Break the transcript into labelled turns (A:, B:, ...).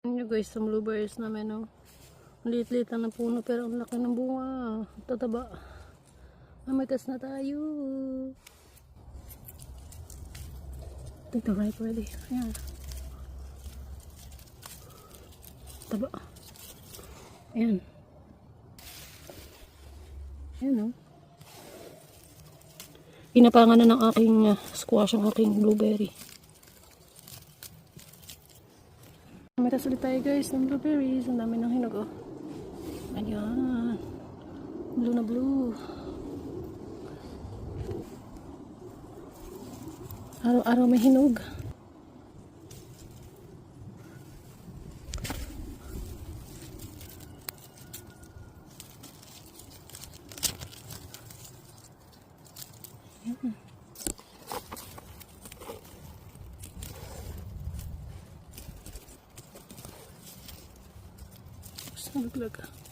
A: Yun nyo guys, yung blueberries namin, no? Liit-liit lang ng puno, pero ang laki ng bunga. Tataba. Mamitas na tayo. Ito, right, ready. Ayan. Taba. Ayan. Ayan, no? Pinapangan na ng aking squash ang aking blueberry. Mamitas ulit tayo guys ng blueberries. Ang dami ng hinog, oh. Ayan. Blue na blue. Araw-araw may hinog. Ayan. Gusto naglaga.